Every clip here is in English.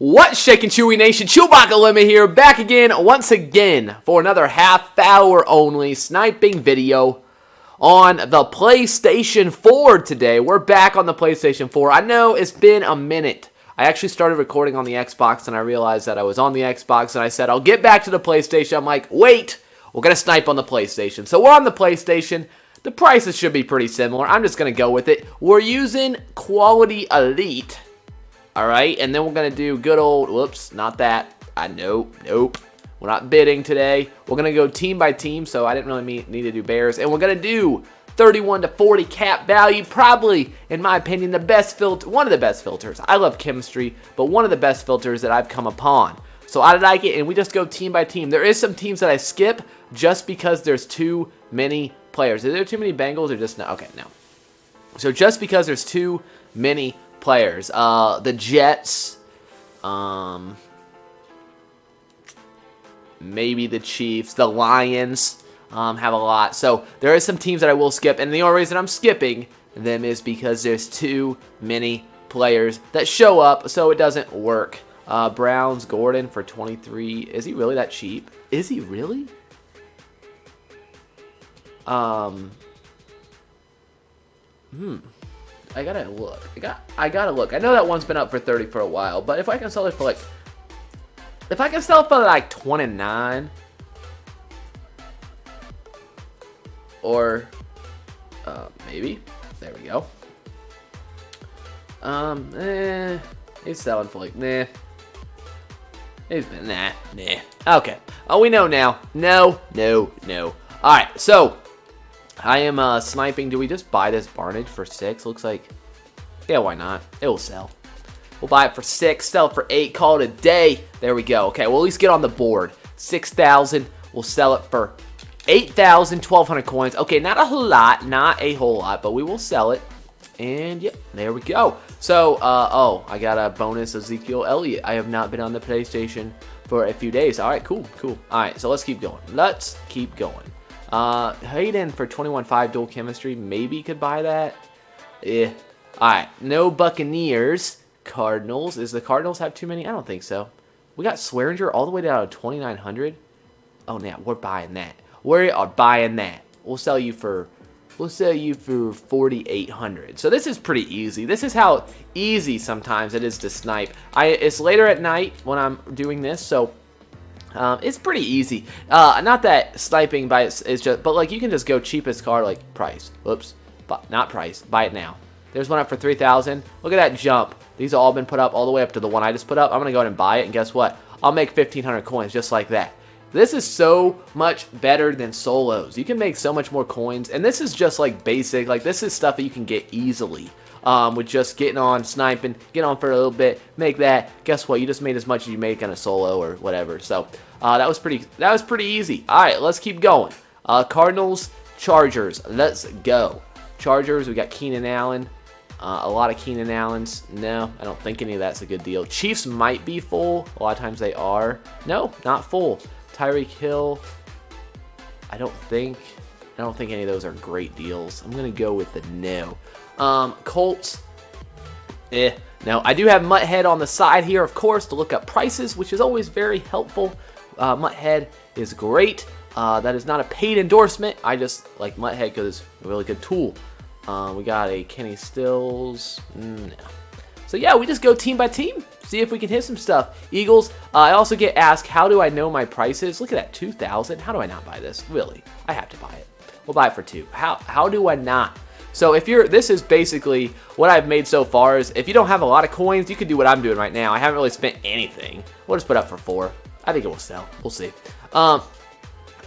What's shaking, Chewy Nation? ChewbaccaLemma here, back again, once again, for another half-hour only sniping video on the PlayStation 4 today. We're back on the PlayStation 4. I know it's been a minute. I actually started recording on the Xbox, and I realized that I was on the Xbox, and I said, I'll get back to the PlayStation. I'm like, wait, we're going to snipe on the PlayStation. So we're on the PlayStation. The prices should be pretty similar. I'm just going to go with it. We're using Quality Elite. Alright, and then we're going to do good old, whoops, not that. Nope. We're not bidding today. We're going to go team by team, so I didn't really need to do bears. And we're going to do 31 to 40 cap value. Probably, in my opinion, the best filter, one of the best filters. I love chemistry, but one of the best filters that I've come upon. So I like it, and we just go team by team. There is some teams that I skip just because there's too many players. Are there too many Bengals or just no? Okay, no. So just because there's too many players. The Jets, maybe the Chiefs, the Lions have a lot. So there are some teams that I will skip, and the only reason I'm skipping them is because there's too many players that show up, so it doesn't work. Browns, Gordon for 23. Is he really that cheap? Is he really? I gotta look. I gotta look. I know that one's been up for 30 for a while, but if I can sell it for like, if I can sell it for like 29, or maybe, there we go. He's selling for like nah. Nah. Okay. Oh, we know now. No. All right, so. I am sniping. Do we just buy this Barnage for 6? Looks like, yeah, why not? It will sell. We'll buy it for 6, sell it for 8, call it a day. There we go. Okay, we'll at least get on the board. 6,000. We'll sell it for 8,000, 1,200 coins. Okay, not a whole lot, but we will sell it. And yep, there we go. So, oh, I got a bonus Ezekiel Elliott. I have not been on the PlayStation for a few days. All right, cool. All right, so let's keep going. Hayden for 21.5 dual chemistry. Maybe could buy that. Alright. No Buccaneers. Cardinals. Does the Cardinals have too many? I don't think so. We got Swearinger all the way down to 2,900. Oh, yeah. We're buying that. We are buying that. We'll sell you for 4,800. So this is pretty easy. This is how easy sometimes it is to snipe. It's later at night when I'm doing this, so it's pretty easy. Not that sniping is just, but like you can just go cheapest car, like price. Whoops, but not price. Buy it now. There's one up for 3,000. Look at that jump. These have all been put up all the way up to the one I just put up. I'm gonna go ahead and buy it, and guess what? I'll make 1,500 coins just like that. This is so much better than solos. You can make so much more coins, and this is just like basic. Like this is stuff that you can get easily. With just getting on, sniping, get on for a little bit, make that. Guess what? You just made as much as you make on a solo or whatever. So that was pretty easy. All right, let's keep going. Cardinals, Chargers. Let's go. Chargers. We got Keenan Allen. A lot of Keenan Allens. No, I don't think any of that's a good deal. Chiefs might be full. A lot of times they are. No, not full. Tyreek Hill. I don't think any of those are great deals. I'm gonna go with the no. Colts, no. I do have Mutthead on the side here, of course, to look up prices, which is always very helpful. Mutthead is great. That is not a paid endorsement. I just like Mutthead because it's a really good tool. We got a Kenny Stills. No. So yeah, we just go team by team, see if we can hit some stuff. Eagles, I also get asked, how do I know my prices? Look at that, 2,000. How do I not buy this? Really, I have to buy it. We'll buy it for 2. How do I not? So this is basically what I've made so far. Is if you don't have a lot of coins, you can do what I'm doing right now. I haven't really spent anything. We'll just put up for 4. I think it will sell. We'll see. I'm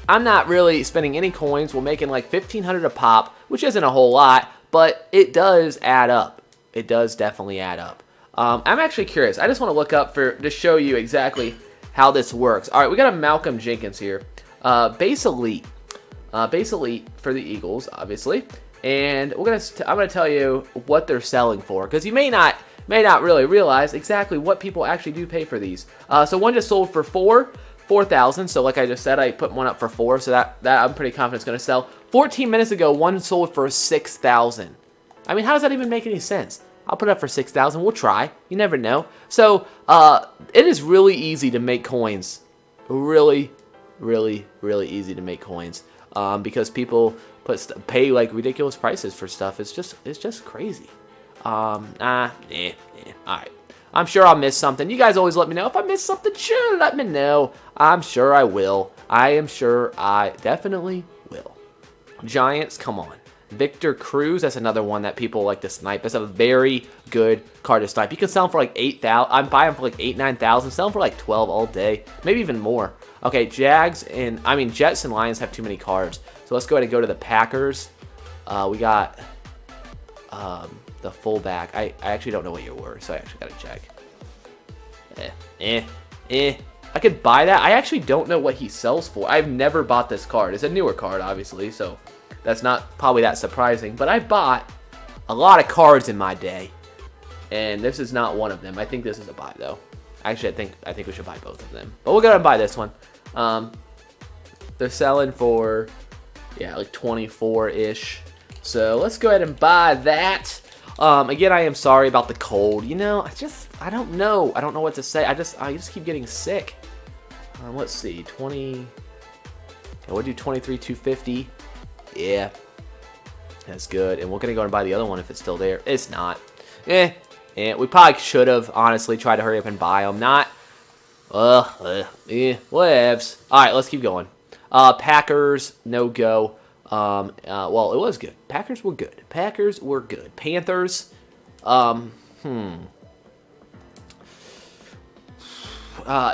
not really spending any coins. We're making like 1,500 a pop, which isn't a whole lot, but it does add up. It does definitely add up. I'm actually curious. I just want to look up to show you exactly how this works. All right, we got a Malcolm Jenkins here. Base Elite for the Eagles, obviously. And I'm gonna tell you what they're selling for, because you may not really realize exactly what people actually do pay for these. So one just sold for 4,000. So like I just said, I put one up for 4, so that I'm pretty confident it's gonna sell. 14 minutes ago, one sold for 6,000. I mean, how does that even make any sense? I'll put it up for 6,000. We'll try. You never know. So, it is really easy to make coins. Really, really, really easy to make coins. Because people pay like ridiculous prices for stuff. It's just crazy. All right. I'm sure I'll miss something. You guys always let me know. If I miss something, sure, let me know. I'm sure I will. I am sure I definitely will. Giants, come on. Victor Cruz, that's another one that people like to snipe. That's a very good card to snipe. You can sell them for like 8,000. I'm buying them for like 8,000, 9,000. Sell them for like 12 all day, maybe even more. Okay, Jets and Lions have too many cards. So let's go ahead and go to the Packers. We got the fullback. I actually don't know what you're worth, so I actually gotta check. I could buy that. I actually don't know what he sells for. I've never bought this card. It's a newer card, obviously, so that's not probably that surprising. But I bought a lot of cards in my day, and this is not one of them. I think this is a buy, though. Actually, I think we should buy both of them. But we'll go ahead and buy this one. They're selling for, yeah, like 24-ish. So let's go ahead and buy that. Again, I am sorry about the cold. You know, I don't know. I don't know what to say. I just keep getting sick. Let's see, 20. We'll do 23,250. Yeah, that's good. And we're gonna go and buy the other one if it's still there. It's not. We probably should have honestly tried to hurry up and buy them. Not. Whatevs. All right, let's keep going. Packers, no go. Well, it was good. Packers were good. Panthers,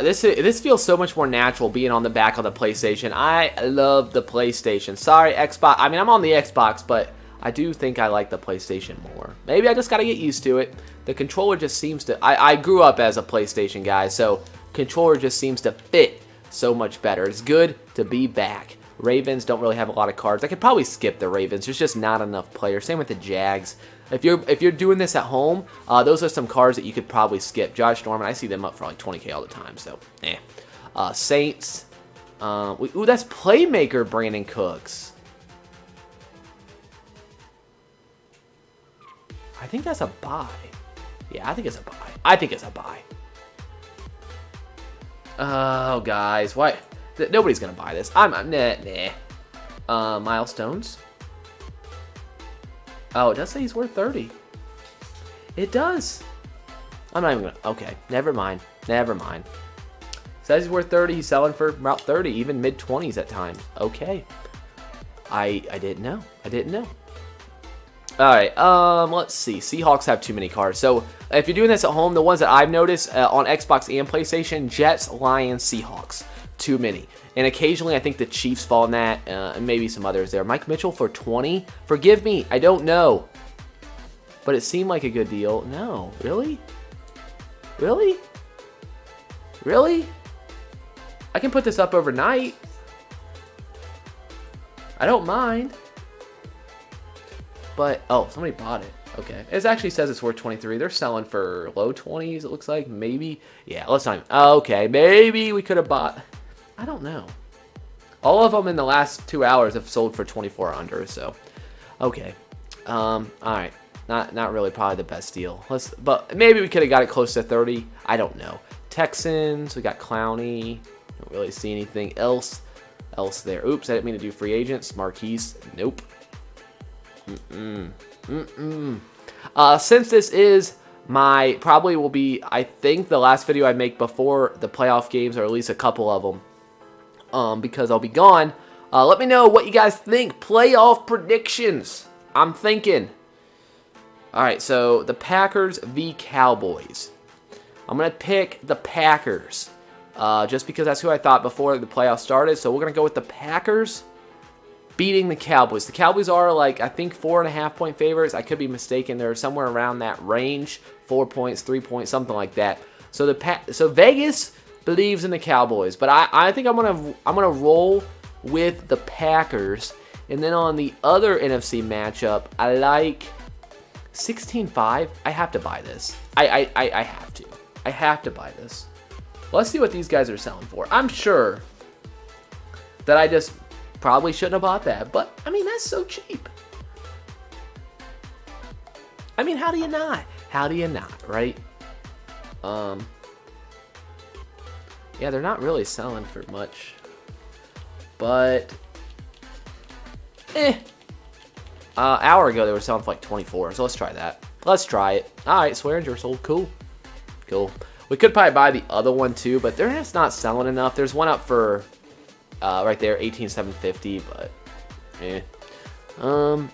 this feels so much more natural being on the back of the PlayStation. I love the PlayStation. Sorry, Xbox. I mean, I'm on the Xbox, but I do think I like the PlayStation more. Maybe I just got to get used to it. The controller just seems to... I grew up as a PlayStation guy, so controller just seems to fit so much better. It's good to be back. Ravens don't really have a lot of cards. I could probably skip the Ravens. There's just not enough players. Same with the Jags. If you're doing this at home, those are some cards that you could probably skip. Josh Norman, I see them up for like 20K all the time. So, Saints. Ooh, that's Playmaker Brandon Cooks. I think that's a buy. Yeah, I think it's a buy. Oh, guys, why? Nobody's gonna buy this. Nah. Milestones. Oh, it does say he's worth 30. It does. I'm not even gonna. Okay, never mind. Says he's worth 30. He's selling for about 30, even mid-20s at times. Okay. I didn't know. All right. Let's see. Seahawks have too many cards. So if you're doing this at home, the ones that I've noticed on Xbox and PlayStation: Jets, Lions, Seahawks. Too many. And occasionally I think the Chiefs fall in that, and maybe some others there. Mike Mitchell for 20? Forgive me, I don't know. But it seemed like a good deal. No, really? Really? I can put this up overnight. I don't mind. But, oh, somebody bought it. Okay. It actually says it's worth 23. They're selling for low 20s, it looks like. Maybe. Yeah, let's not even. Okay, maybe we could have bought. I don't know. All of them in the last 2 hours have sold for 24 or under, so. Okay. All right. Not really probably the best deal. But maybe we could have got it close to 30. I don't know. Texans, we got Clowney. Don't really see anything else there. Oops, I didn't mean to do free agents. Marquise, nope. Since this is probably will be, I think, the last video I make before the playoff games, or at least a couple of them, because I'll be gone. Let me know what you guys think. Playoff predictions. I'm thinking. All right, so the Packers v. Cowboys. I'm going to pick the Packers, just because that's who I thought before the playoffs started. So we're going to go with the Packers beating the Cowboys. The Cowboys are, like, I think 4.5-point favorites. I could be mistaken. They're somewhere around that range. 4 points, 3 points, something like that. So so Vegas believes in the Cowboys, but I think I'm gonna roll with the Packers. And then on the other NFC matchup, I like 16-5. I have to buy this. I have to. I have to buy this. Let's see what these guys are selling for. I'm sure that I just probably shouldn't have bought that, but I mean, that's so cheap. I mean, how do you not? How do you not, right? Yeah, they're not really selling for much. But, hour ago they were selling for like 24, so let's try that. Let's try it. Alright, Swearinger sold. Cool. Cool. We could probably buy the other one too, but they're just not selling enough. There's one up for, right there, 18,750, but,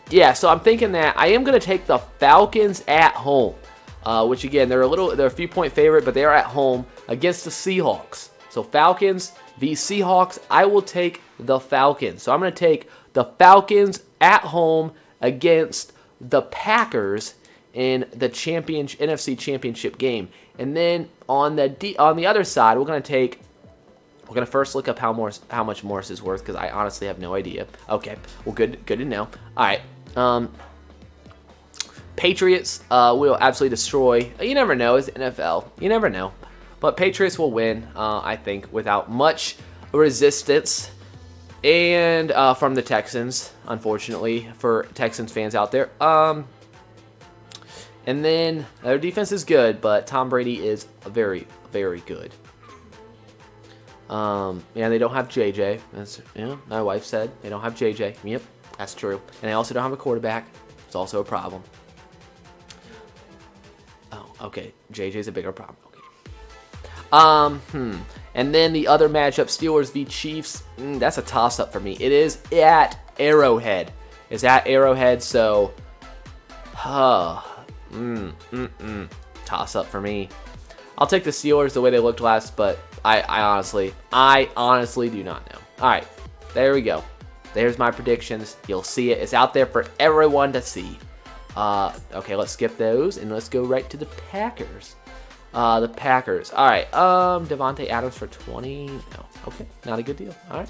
yeah, so I'm thinking that I am going to take the Falcons at home, which again, they're a few point favorite, but they are at home against the Seahawks. So Falcons v Seahawks, I will take the Falcons. So I'm going to take the Falcons at home against the Packers in the NFC Championship game. And then on the other side, we're going to first look up how much Morris is worth, because I honestly have no idea. Okay, well, good to know. All right, Patriots will absolutely destroy. You never know. It's NFL. You never know. But Patriots will win, I think, without much resistance. And from the Texans, unfortunately, for Texans fans out there. And then their defense is good, but Tom Brady is very, very good. Yeah, they don't have JJ. That's, my wife said they don't have JJ. Yep, that's true. And they also don't have a quarterback. It's also a problem. Oh, okay. JJ's a bigger problem. Okay. And then the other matchup, Steelers v Chiefs. That's a toss-up for me. It is at Arrowhead. It's at Arrowhead, so toss-up for me. I'll take the Steelers the way they looked last, but I honestly do not know. All right, there we go. There's my predictions. You'll see it. It's out there for everyone to see. Okay, let's skip those and let's go right to the Packers. The Packers. All right. Devontae Adams for 20. No. Okay, not a good deal. All right.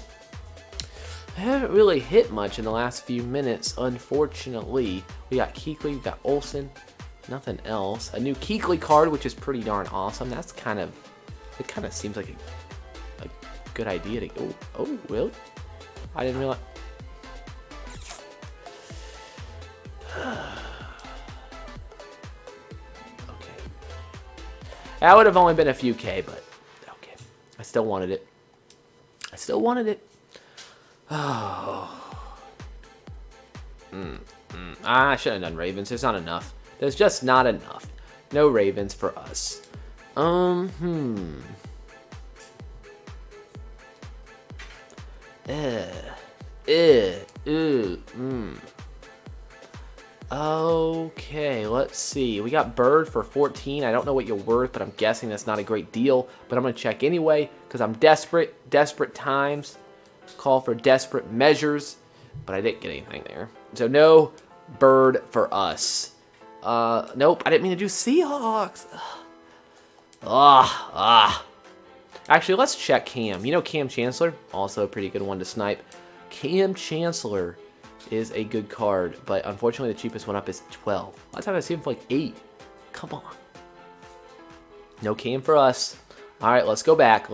I haven't really hit much in the last few minutes, unfortunately. We got Kuechly, we got Olsen, nothing else. A new Kuechly card, which is pretty darn awesome. That's it kind of seems like a good idea to. Oh, really? I didn't realize. That would have only been a few K, but okay. I still wanted it. Oh. I shouldn't have done Ravens. There's not enough. There's just not enough. No Ravens for us. Okay, let's see. We got Bird for 14. I don't know what you're worth, but I'm guessing that's not a great deal. But I'm going to check anyway because I'm desperate. Desperate times call for desperate measures. But I didn't get anything there. So no Bird for us. Nope, I didn't mean to do Seahawks. Actually, let's check Cam. You know Cam Chancellor? Also a pretty good one to snipe. Cam Chancellor is a good card, but unfortunately the cheapest one up is 12. Last time I see him for like 8. Come on. No Cam for us. All right, let's go back.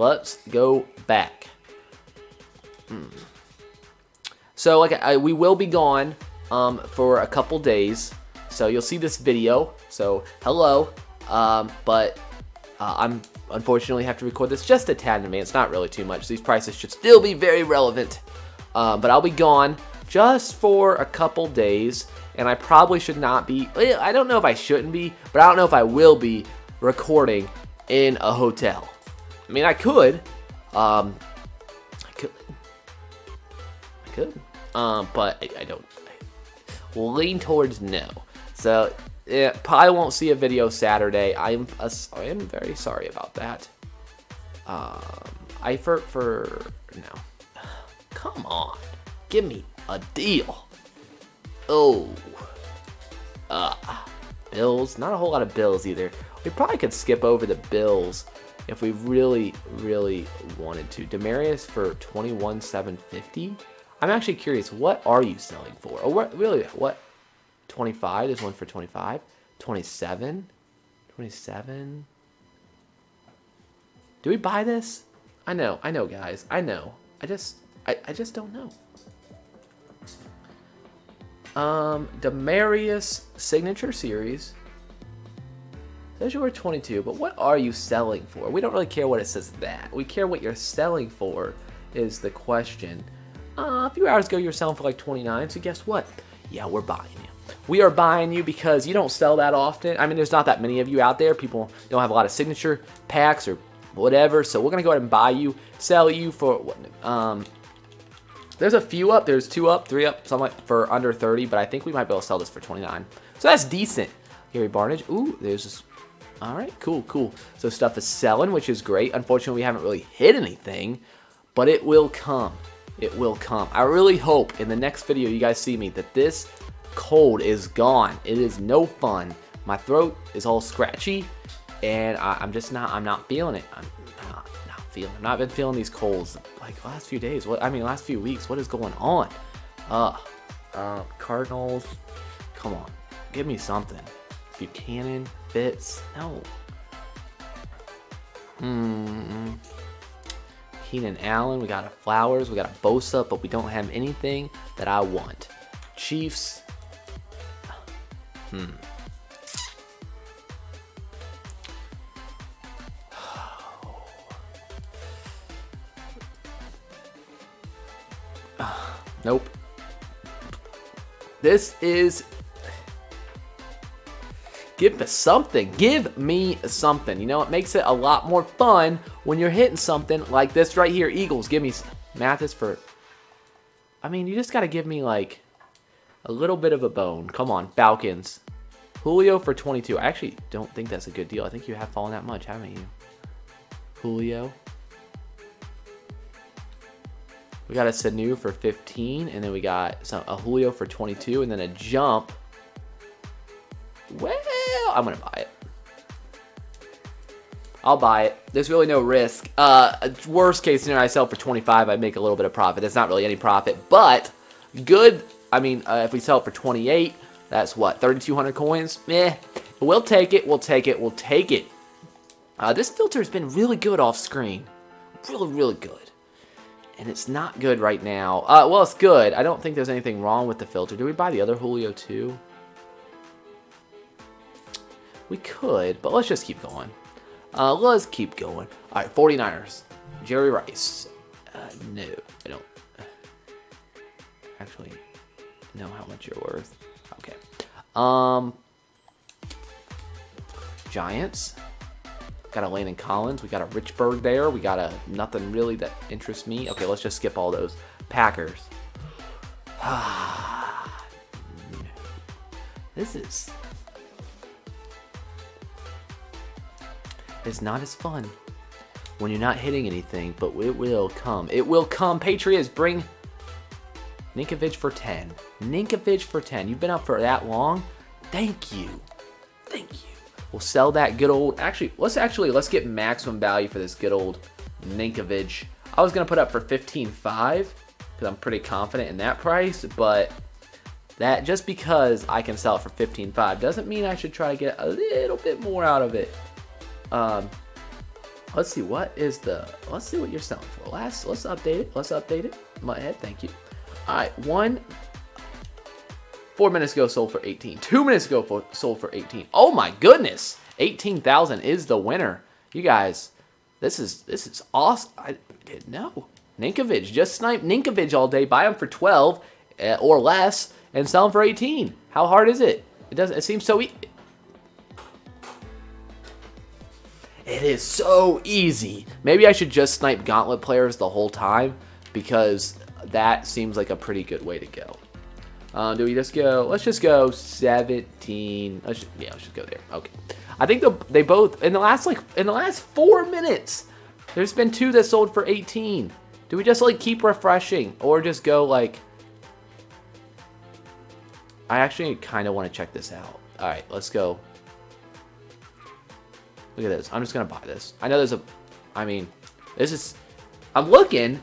So like we will be gone for a couple days. So you'll see this video. So hello. But I'm unfortunately have to record this just a tad in advance. Not really too much. These prices should still be very relevant. But I'll be gone just for a couple days, and I probably should not be. I don't know if I shouldn't be, but I don't know if I will be recording in a hotel. I mean, I could. I could. But I don't. We'll lean towards no. So probably won't see a video Saturday. I am very sorry about that. For no. Come on, give me a deal. Oh. Bills. Not a whole lot of Bills either. We probably could skip over the Bills if we really, really wanted to. Demarius for 21,750. I'm actually curious. What are you selling for? Oh, what? 25. There's one for 25. 27. 27. Do we buy this? I know, guys. I know. I just don't know. Demarius Signature Series. Says you were 22, but what are you selling for? We don't really care what it says that. We care what you're selling for is the question. A few hours ago, you were selling for like 29, so guess what? Yeah, we're buying you. We are buying you because you don't sell that often. I mean, there's not that many of you out there. People don't have a lot of signature packs or whatever, so we're going to go ahead and buy you, sell you for, there's a few up, there's 2 up, 3 up, something like for under 30, but I think we might be able to sell this for 29. So that's decent. Gary Barnage, ooh, there's this, all right, cool. So stuff is selling, which is great. Unfortunately, we haven't really hit anything, but it will come. It will come. I really hope in the next video you guys see me that this cold is gone. It is no fun. My throat is all scratchy, and I'm not feeling it. I'm not been feeling these colds like last few days. Last few weeks. What is going on? Cardinals, come on, give me something. Buchanan, Fitz, no. Keenan Allen, we got a Flowers, we got a Bosa, but we don't have anything that I want. Chiefs. Nope. This is... Give me something. Give me something. You know, it makes it a lot more fun when you're hitting something like this right here. Eagles, give me... Mathis for... I mean, you just got to give me, like, a little bit of a bone. Come on, Falcons. Julio for 22. I actually don't think that's a good deal. I think you have fallen that much, haven't you? Julio. We got a Sanu for 15, and then we got a Julio for 22, and then a jump. Well, I'm going to buy it. I'll buy it. There's really no risk. Worst case scenario, I sell for 25. I make a little bit of profit. That's not really any profit, but good. I mean, if we sell it for 28, that's what, 3,200 coins? Meh. We'll take it. We'll take it. We'll take it. This filter has been really good off screen. Really, really good. And it's not good right now. Well, it's good. I don't think there's anything wrong with the filter. Do we buy the other Julio too? We could, but let's just keep going. Let's keep going. All right, 49ers. Jerry Rice. No, I don't actually know how much you're worth. Okay. Giants. Got a Landon Collins. We got a Richburg there. We got a nothing really that interests me. Okay, let's just skip all those. Packers. This is... It's not as fun when you're not hitting anything, but it will come. It will come. Patriots, bring Ninkovich for 10. Ninkovich for 10. You've been up for that long? Thank you. Thank you. We'll sell that good old... Let's get maximum value for this good old Ninkovich. I was going to put up for 15.5 because I'm pretty confident in that price, but that just because I can sell it for 15.5 doesn't mean I should try to get a little bit more out of it. Let's see what you're selling for. Let's update it. Let's update it. My head, thank you. All right, 4 minutes ago sold for 18. 2 minutes ago sold for 18. Oh my goodness, 18,000 is the winner. You guys, this is awesome. I didn't know. Ninkovich, just snipe Ninkovich all day. Buy them for 12 or less and sell them for 18. How hard is it? It seems so easy. It is so easy. Maybe I should just snipe Gauntlet players the whole time because that seems like a pretty good way to go. Do we just go? Let's just go 17. Let's just go there. Okay. I think they both in the last 4 minutes. There's been 2 that sold for 18. Do we just like keep refreshing or just go like? I actually kind of want to check this out. All right, let's go. Look at this. I'm just going to buy this. I know there's I'm looking,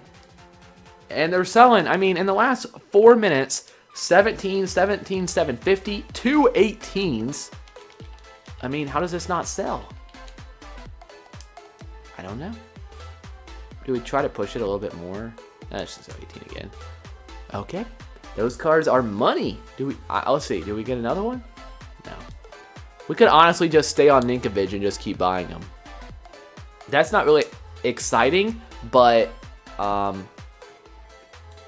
and they're selling, in the last 4 minutes, 17, 750, 2 18s. How does this not sell? I don't know. Do we try to push it a little bit more? Let's just go 18 again. Okay. Those cards are money. Let's see. Do we get another one? No. We could honestly just stay on Ninkovich and just keep buying them. That's not really exciting, but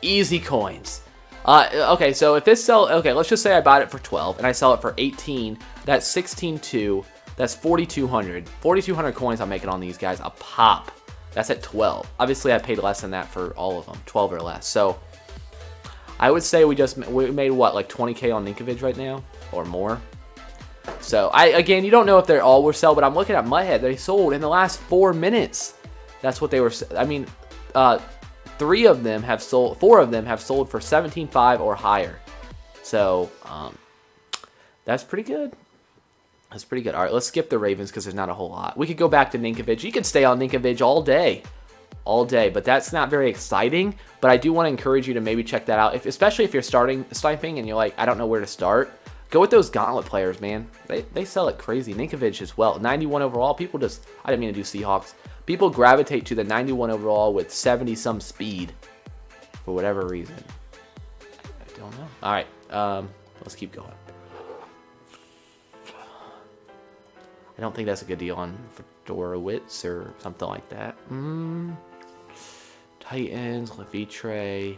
easy coins. Okay, so if this let's just say I bought it for 12 and I sell it for 18. That's 16.2. That's 4,200. 4,200 coins I'm making on these guys a pop. That's at 12. Obviously, I paid less than that for all of them, 12 or less. So I would say we made what, like 20K on Ninkovich right now or more. So again, you don't know if they're all were sell, but I'm looking at Mudhead. They sold in the last 4 minutes. That's what they were. I mean, 4 of them have sold for 17.5 or higher. So that's pretty good. That's pretty good. All right, let's skip the Ravens because there's not a whole lot. We could go back to Ninkovich. You could stay on Ninkovich all day, but that's not very exciting. But I do want to encourage you to maybe check that out, especially if you're starting sniping and you're like, I don't know where to start. Go with those Gauntlet players, man. They sell it crazy. Ninkovich as well. 91 overall. People just, I didn't mean to do Seahawks. People gravitate to the 91 overall with 70-some speed for whatever reason. I don't know. All right, let's keep going. I don't think that's a good deal on Fedorowicz or something like that. Titans, Levitre.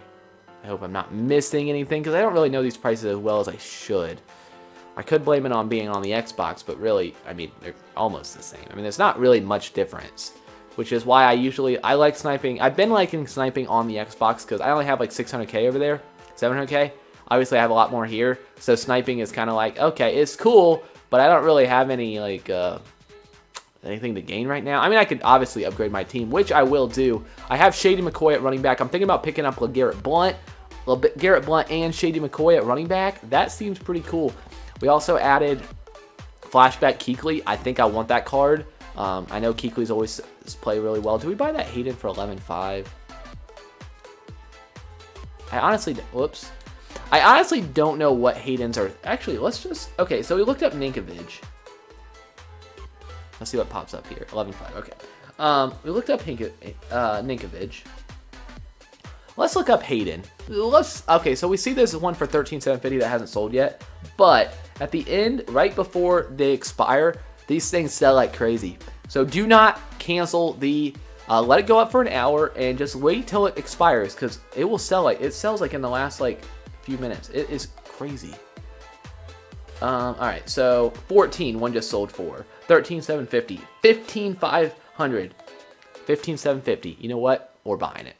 I hope I'm not missing anything because I don't really know these prices as well as I should. I could blame it on being on the Xbox, but really, I mean, they're almost the same. I mean, there's not really much difference, which is why I like sniping. I've been liking sniping on the Xbox because I only have like 600K over there, 700K. Obviously, I have a lot more here, so sniping is kind of like, okay, it's cool, but I don't really have any like anything to gain right now. I mean, I could obviously upgrade my team, which I will do. I have Shady McCoy at running back. I'm thinking about picking up LeGarrette Blount, and Shady McCoy at running back. That seems pretty cool. We also added Flashback Kuechly. I think I want that card. I know Kuechly's always play really well. Do we buy that Hayden for 11.5? I honestly don't know what Hayden's are. Actually, let's just... Okay, so we looked up Ninkovich. Let's see what pops up here. 11.5, okay. We looked up Ninkovich. Let's look up Hayden. Okay, so we see this one for 13,750 that hasn't sold yet. But at the end, right before they expire, these things sell like crazy. So do not cancel the... let it go up for an hour and just wait till it expires because it will sell like... It sells like in the last like few minutes. It is crazy. Alright, so 14, one just sold for 13,750, 15,500, 15,750. You know what? We're buying it.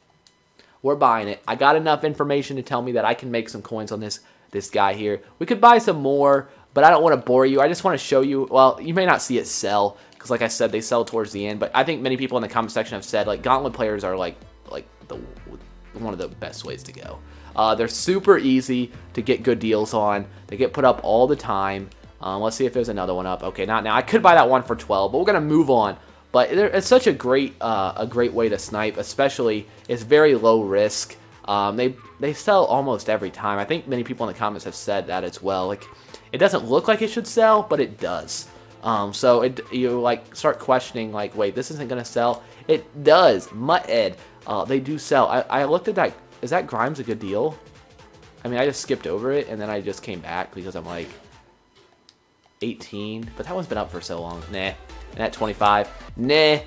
We're buying it. I got enough information to tell me that I can make some coins on this guy here. We could buy some more, but I don't want to bore you. I just want to show you. Well, you may not see it sell because, like I said, they sell towards the end. But I think many people in the comment section have said like Gauntlet players are like one of the best ways to go. They're super easy to get good deals on. They get put up all the time. Let's see if there's another one up. Okay, not now. I could buy that one for 12, but we're gonna move on. But it's such a great way to snipe, especially it's very low risk. They sell almost every time. I think many people in the comments have said that as well. Like, it doesn't look like it should sell, but it does. So you like start questioning like, wait, this isn't gonna sell. It does. Mudhead, they do sell. I looked at that. Is that Grimes a good deal? I mean, I just skipped over it and then I just came back because I'm like 18, but that one's been up for so long. Nah. And at 25, nah.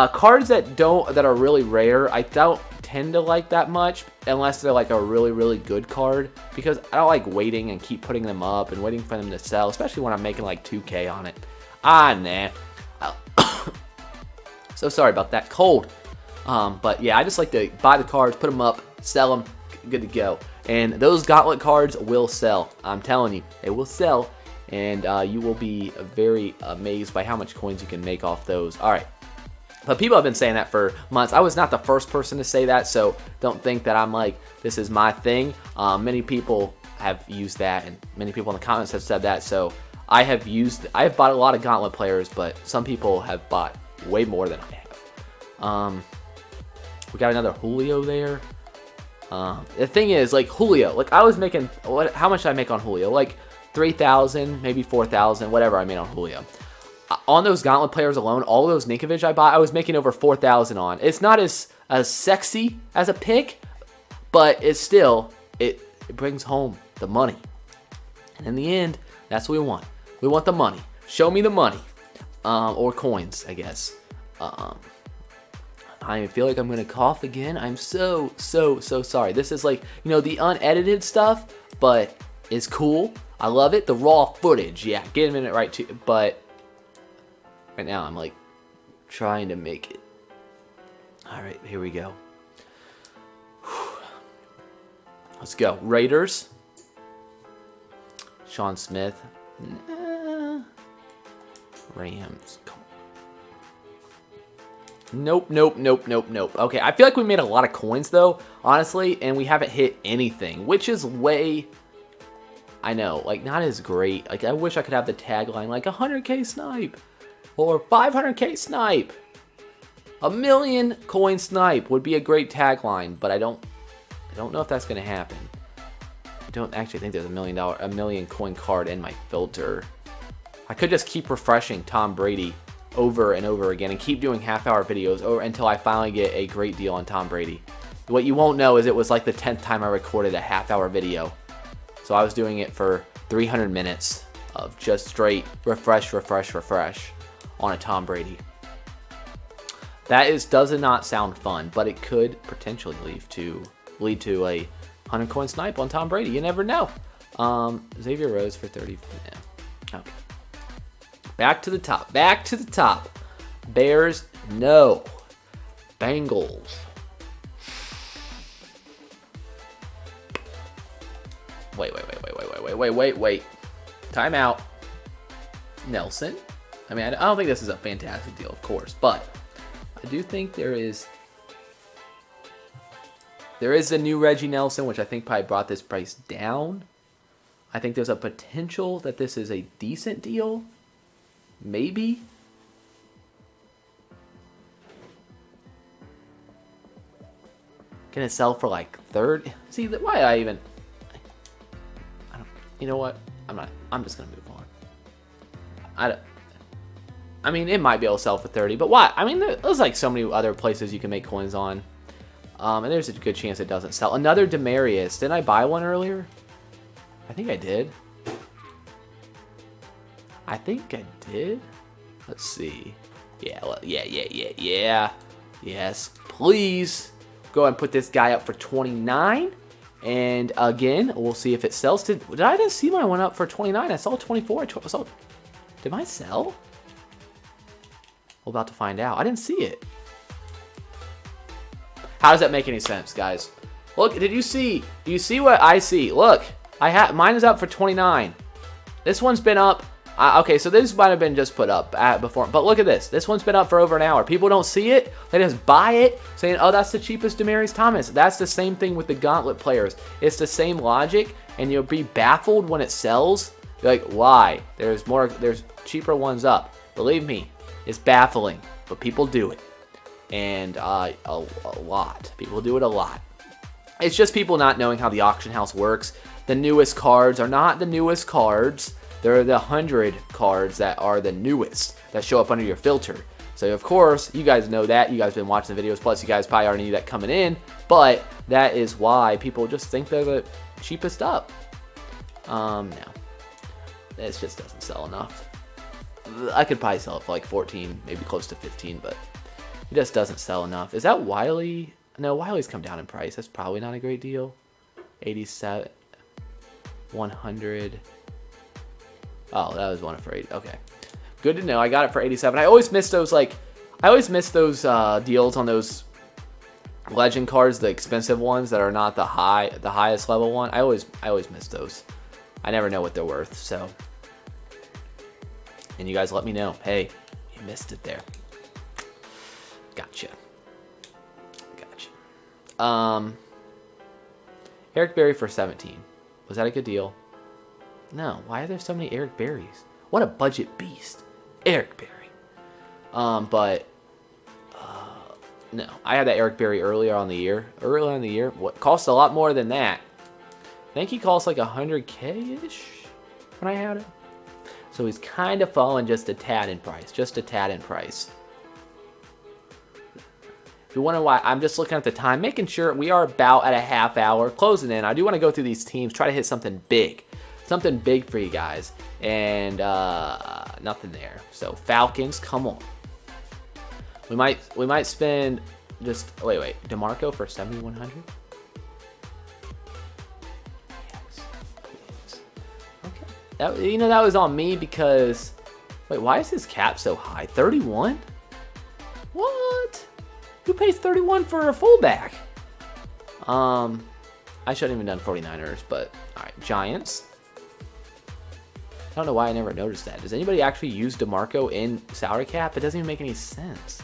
Cards that are really rare, I don't tend to like that much unless they're like a really, really good card because I don't like waiting and keep putting them up and waiting for them to sell, especially when I'm making like 2K on it. Nah. So sorry about that. Cold. But yeah, I just like to buy the cards, put them up, sell them, good to go. And those Gauntlet cards will sell. I'm telling you, they will sell. And you will be very amazed by how much coins you can make off those. All right. But people have been saying that for months. I was not the first person to say that, so don't think that I'm like, this is my thing. Many people have used that, and many people in the comments have said that. So I have bought a lot of Gauntlet players, but some people have bought way more than I have. We got another Julio there. The thing is, like Julio, like I was making, how much did I make on Julio? Like 3,000, maybe 4,000, whatever I made on Julio. On those Gauntlet players alone, all those Ninkovich I bought, I was making over 4,000 on. It's not as sexy as a pick, but it's still, it brings home the money. And in the end, that's what we want. We want the money. Show me the money. Or coins, I guess. I feel like I'm going to cough again. I'm so sorry. This is like, you know, the unedited stuff, but it's cool. I love it. The raw footage. Yeah, get a minute right too. But right now I'm like trying to make it. All right, here we go. Let's go. Raiders. Sean Smith. Nah. Rams. Come on. Nope. Okay, I feel like we made a lot of coins though, honestly, and we haven't hit anything, which is way, I know, like not as great. Like I wish I could have the tagline like 100k snipe or 500k snipe. A million coin snipe would be a great tagline, but I don't know if that's gonna happen. I don't actually think there's a million coin card in my filter. I could just keep refreshing Tom Brady over and over again and keep doing half-hour videos until I finally get a great deal on Tom Brady. What you won't know is it was like the 10th time I recorded a half-hour video. So I was doing it for 300 minutes of just straight refresh on a Tom Brady. That does not sound fun, but it could potentially lead to a 100 coin snipe on Tom Brady. You never know. Xavier Rose for 30. Yeah. Okay. Back to the top. Bears, no. Bengals. Wait. Timeout. Nelson. I mean, I don't think this is a fantastic deal, of course, but I do think there is a new Reggie Nelson, which I think probably brought this price down. I think there's a potential that this is a decent deal. Maybe. Can it sell for like 30? See, why I don't. You know what? I'm just gonna move on. I mean, it might be able to sell for 30, but why? I mean, there's like so many other places you can make coins on. And there's a good chance it doesn't sell. Another Demarius. Didn't I buy one earlier? I think I did. Let's see. Yeah. Yes, please. Go ahead and put this guy up for 29. And again, we'll see if it sells. Did I just see my one up for 29? I saw 24. Did mine sell? We're about to find out. I didn't see it. How does that make any sense, guys? Look, do you see what I see? Look, mine is up for 29. This one's been up. Okay, so this might have been just put up before, but look at this. This one's been up for over an hour. People don't see it. They just buy it, saying, oh, that's the cheapest Demaryius Thomas. That's the same thing with the Gauntlet players. It's the same logic, and you'll be baffled when it sells. You're like, why? There's cheaper ones up. Believe me, it's baffling, but people do it. And a lot. People do it a lot. It's just people not knowing how the auction house works. The newest cards are not the newest cards. They're the 100 cards that are the newest that show up under your filter. So, of course, you guys know that. You guys have been watching the videos. Plus, you guys probably already knew that coming in. But that is why people just think they're the cheapest up. No. It just doesn't sell enough. I could probably sell it for like 14, maybe close to 15, but it just doesn't sell enough. Is that Wiley? No, Wiley's come down in price. That's probably not a great deal. 87, 100. Oh, that was one for 80. Okay, good to know. I got it for 87. I always miss those deals on those legend cards, the expensive ones that are not the highest level one. I always miss those. I never know what they're worth. So, and you guys let me know. Hey, you missed it there. Gotcha. Eric Berry for 17. Was that a good deal? No. Why are there so many Eric Berries? What a budget beast. Eric Berry. No. I had that Eric Berry earlier on the year. What cost a lot more than that. I think he cost like 100K-ish when I had it. So he's kind of fallen just a tad in price. If you wonder why, I'm just looking at the time, making sure we are about at a half hour, closing in. I do want to go through these teams, try to hit something big for you guys. And Nothing there. So Falcons, come on. We might spend just wait. DeMarco for 7,100. Yes, please. Okay. That was on me because wait, why is his cap so high? 31? What? Who pays 31 for a fullback? I shouldn't even done 49ers, but all right, Giants. I don't know why I never noticed that. Does anybody actually use DeMarco in salary cap? It doesn't even make any sense.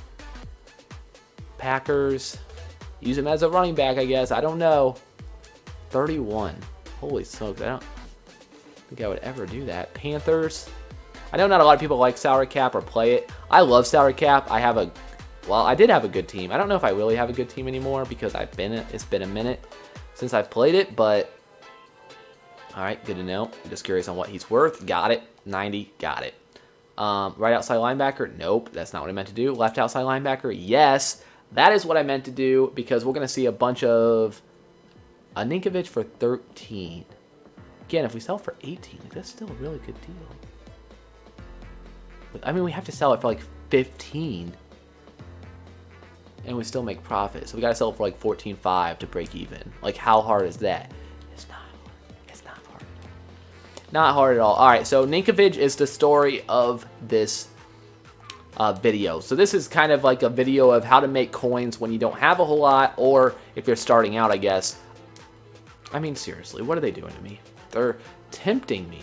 Packers. Use him as a running back, I guess. I don't know. 31. Holy smokes. I don't think I would ever do that. Panthers. I know not a lot of people like salary cap or play it. I love salary cap. I did have a good team. I don't know if I really have a good team anymore because it's been a minute since I've played it, but all right, good to know. I'm just curious on what he's worth. Got it. 90. Got it. Right outside linebacker. Nope, that's not what I meant to do. Left outside linebacker. Yes, that is what I meant to do because we're going to see a bunch of a Ninkovich for 13. Again, if we sell for 18, that's still a really good deal. I mean, we have to sell it for like 15. And we still make profit. So we got to sell it for like 14.5 to break even. Like, how hard is that? It's not hard. It's not hard. Not hard at all. All right, so Ninkovich is the story of this video. So this is kind of like a video of how to make coins when you don't have a whole lot, or if you're starting out, I guess. I mean, seriously, what are they doing to me? They're tempting me,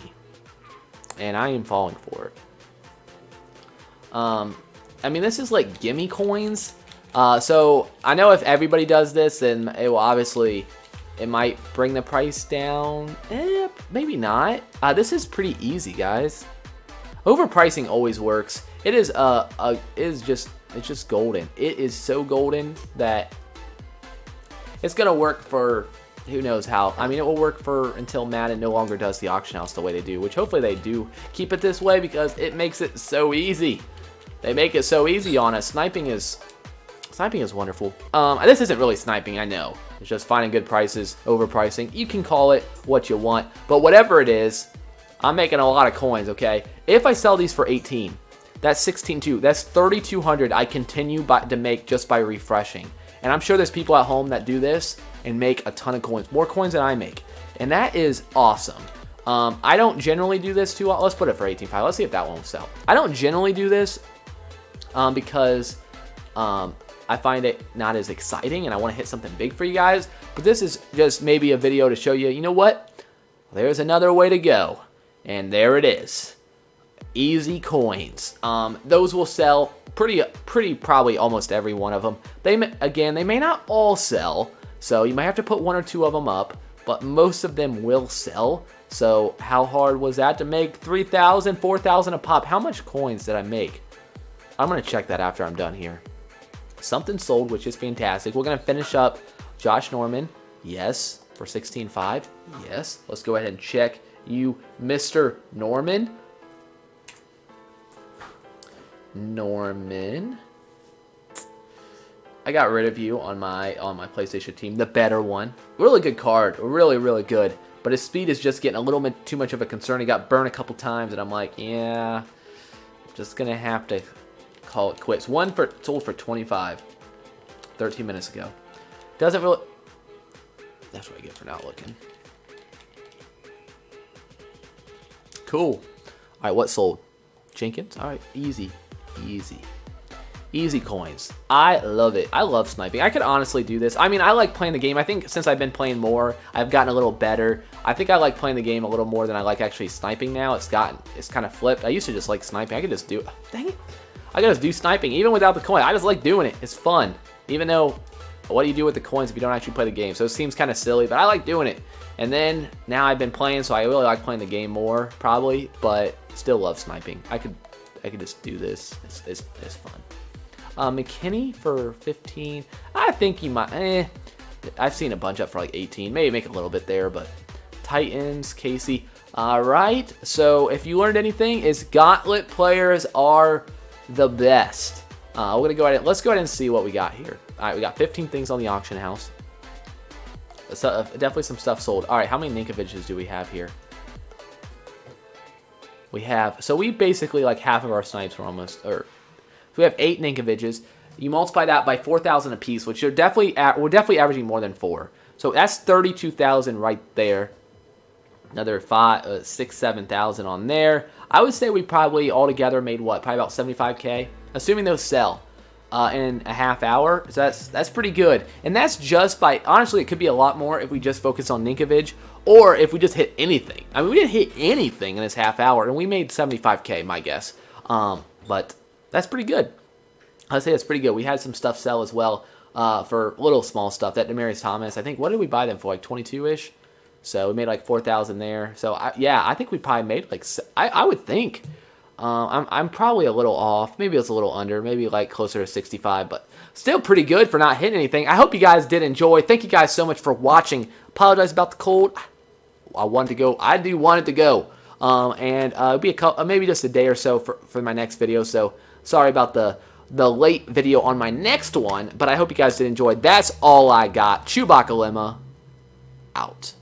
and I am falling for it. I mean, this is like gimme coins. So I know if everybody does this, then it will obviously, it might bring the price down. Maybe not. This is pretty easy, guys. Overpricing always works. It is it's just golden. It is so golden that it's gonna work for who knows how. I mean, it will work for until Madden no longer does the auction house the way they do, which hopefully they do keep it this way because it makes it so easy. They make it so easy on us. Sniping is wonderful. This isn't really sniping, I know. It's just finding good prices, overpricing. You can call it what you want, but whatever it is, I'm making a lot of coins, okay? If I sell these for 18, that's 16.2. That's 3,200 I continue to make just by refreshing. And I'm sure there's people at home that do this and make a ton of coins, more coins than I make. And that is awesome. I don't generally do this too. Let's put it for 18.5. Let's see if that one will sell. I don't generally do this because I find it not as exciting and I want to hit something big for you guys. But this is just maybe a video to show you, you know what? There's another way to go. And there it is. Easy coins. Those will sell pretty probably almost every one of them. They may not all sell, so you might have to put one or two of them up, but most of them will sell. So how hard was that to make? 3,000, 4,000 a pop. How much coins did I make? I'm going to check that after I'm done here. Something sold, which is fantastic. We're going to finish up Josh Norman. Yes, for 16.5. Yes. Let's go ahead and check you, Mr. Norman. I got rid of you on my PlayStation team, the better one. Really good card, really good. But his speed is just getting a little bit too much of a concern. He got burned a couple times, and I'm like, yeah, just gonna have to call it quits. Sold for 25, 13 minutes ago. Doesn't really. That's what I get for not looking. Cool. All right, what sold? Jenkins. All right, easy coins. I love it. I love sniping. I could honestly do this. I mean, I like playing the game. I think since I've been playing more, I've gotten a little better. I think I like playing the game a little more than I like actually sniping now. It's kind of flipped. I used to just like sniping. I could just do, dang it. I could just do sniping even without the coin. I just like doing it. It's fun. Even though, what do you do with the coins if you don't actually play the game? So it seems kind of silly, but I like doing it. And then now I've been playing, so I really like playing the game more probably, but still love sniping. I could just do this. It's fun. McKinney for 15. I think he might. I've seen a bunch up for like 18. Maybe make a little bit there, but Titans, Casey. All right. So if you learned anything, is Gauntlet players are the best. We're gonna go ahead. Let's go ahead and see what we got here. All right, we got 15 things on the auction house. So, definitely some stuff sold. All right, how many Ninkoviches do we have here? We have, so we basically, like, half of our snipes were almost, or, so we have 8 Ninkoviches. You multiply that by 4,000 apiece, which we're definitely averaging more than 4. So that's 32,000 right there. Another 5, 6, 7,000 on there. I would say we probably altogether made what? Probably about 75K, assuming those sell in a half hour. So that's pretty good. And that's just by, honestly, it could be a lot more if we just focus on Ninkovich or if we just hit anything. I mean, we didn't hit anything in this half hour, and we made 75K, my guess. But that's pretty good. I'd say that's pretty good. We had some stuff sell as well for little small stuff. That Demarius Thomas, I think, what did we buy them for? Like 22-ish? So we made like 4,000 there. So yeah, I think we probably made like, I would think. I'm probably a little off. Maybe it's a little under. Maybe like closer to 65, but still pretty good for not hitting anything. I hope you guys did enjoy. Thank you guys so much for watching. Apologize about the cold. I wanted to go. I do want it to go. And it'll be maybe just a day or so for my next video. So sorry about the late video on my next one, but I hope you guys did enjoy. That's all I got. ChewbaccaLemma out.